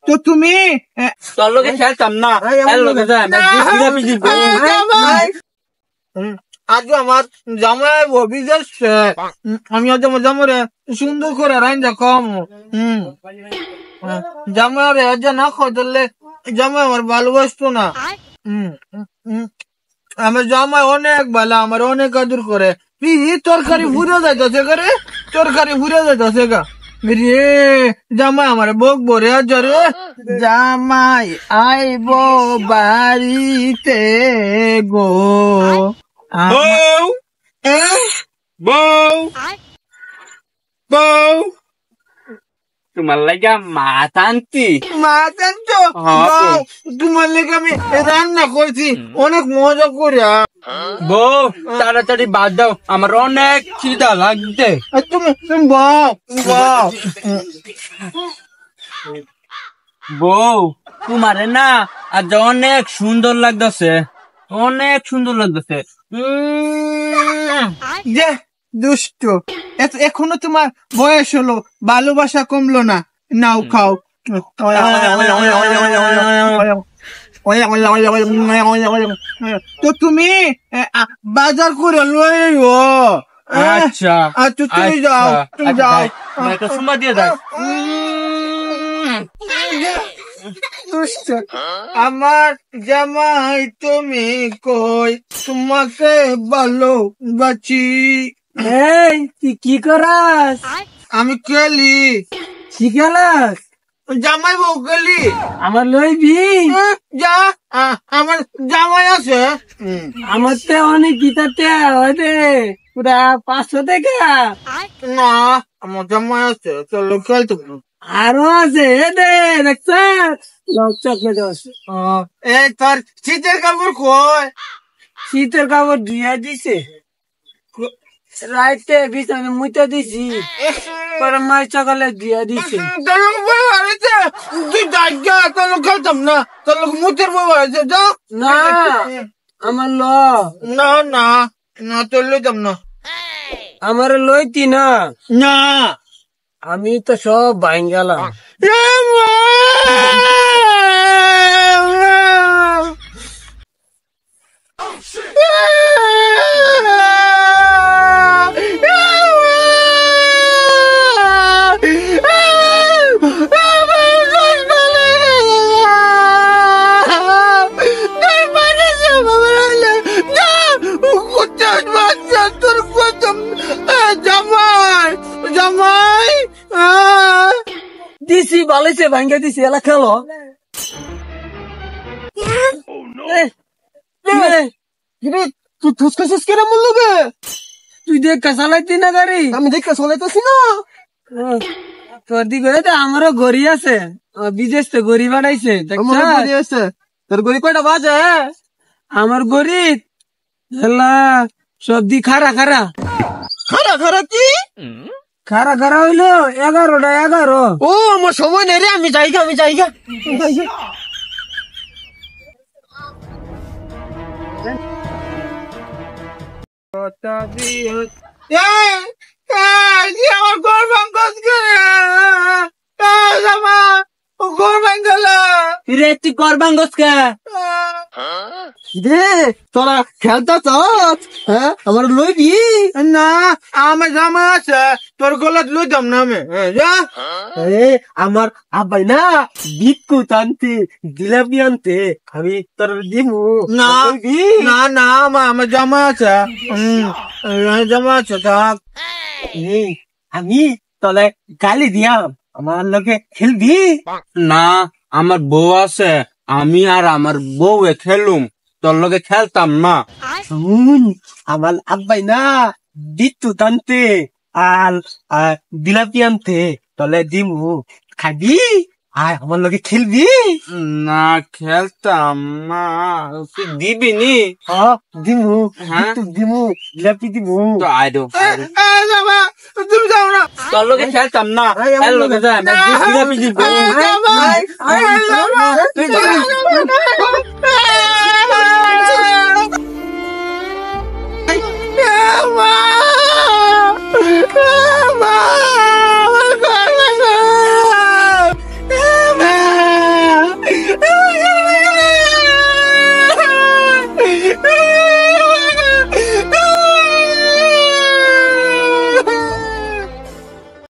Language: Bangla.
তো তুমি তোর লোকে খেলতাম না আজ আমার জামাই অভিযোগ আমি আজ আমার জামারে সুন্দর করে রান্না কম জামাই আজ না খাই ধরলে জামাই আমার ভালোবাসতো না। আমার জামাই অনেক ভালো, আমার অনেক আদর করে। তরকারি ভুলে যাইতেছে করে, তরকারি ভুলে যাইতেছে গা রে। জামাই আমার বক বরে জরে জামাই আইব বাড়িতে গো। বউ তোমার লাগা মাছ আনতি। মাছ আনছো? তোমার লেগে আমি রান্না করছি অনেক মজা করে। বউ তাড়াতাড়ি বাদ দাও, আমার অনেক খিদা লাগছে। তুমি বউ বউ তোমারে না আজ অনেক সুন্দর লাগতেছে, অনেক সুন্দর লাগতেছে। যে দুষ্ট, এখনো তোমার বয়স হলো, ভালোবাসা কমলো না। নাও খাও। তো তুমি বাজার করে লইও। আচ্ছা আচ্ছা তুমি যাও, তুমি যাও। সুমা দিয়ে যাও। আমার জামাই তুমি কই, তোমাকে ভালোবাসি। এই তুই কি করাস? আমি খেলি। কি খেলাস? জামাই বউ খেলি। আমার লইবি? যা, আমার জামাই আছে। আমার তো অনেক গীতাতে হয় পুরা 500 টাকা। না, আমার জামাই আছে, চলো খেলতে। আরো আছে দে দেখছিস? এই তোর শীতের কাপড় কই? শীতের কাপড় ধুইয়া দিছে, রাইতে বিছানে মুইতে দিছি, পরে মাই সকালে ধুইয়া দিছে। তুই যা, তোর খেলতাম না, তোর মুতের বউ আছে। যা না আমার না না না, তোর লইতাম না। আমার লইতি না। না আমি তো সব বাইন গেলাম। জামাই দিছি বালাইছে ভাঙ্গা দিছি, এলা খেলো। তুই ঠুসকাছিস কেন মূল লোকে? তুই দেখা চালাইতি না গাড়ি? আমি দেখা চলাইতেছি না। তোর দিকে আমারও গড়ি আছে, বিদেশ তো গড়ি বানাইছে। তোর গড়ি কয়টা বাজে? আমার গড়ি হেলা সবদি খারা খারা খারা খারা কি? খারা খারা হইলো 11টা 11। ও আমার সময় নেই রে, আমি যাইগা। আমার ঘর ভাঙ্গস ঘর ভাঙ্গল রে, তুই করবাং গসকা রে। তোরা খেলতা হ্যাঁ? আমার লইবি না? আমার জামা আছে, তোর গলাত লইতাম না আমি। আমার আব্বাই না বিস্কুট আনতে, জিলাপি আনতে, আমি তোর দিমু না না না, আমার জামা আছে, জামা আছে। থাক, আমি তলে গালি দিয়াম, আমার লোকে খেলবি না? আমার বউ আছে, আমি আর আমার বউ খেলুম, তোর লগে খেলতাম না। শুন, আমার আব্বাই না বিদ্যুৎ আনতে আর জিলাপি আনতে, তলে দিমু, খাবি? আয় আমার লগে খেলবি? না খেলতাম না। দিবি নি? দিমু, দিমু, জিলাপি দিমু। তো আইডো তুমি যাও না, তোর লগে খেলতাম না। লগে যা, জিলাপি দিব।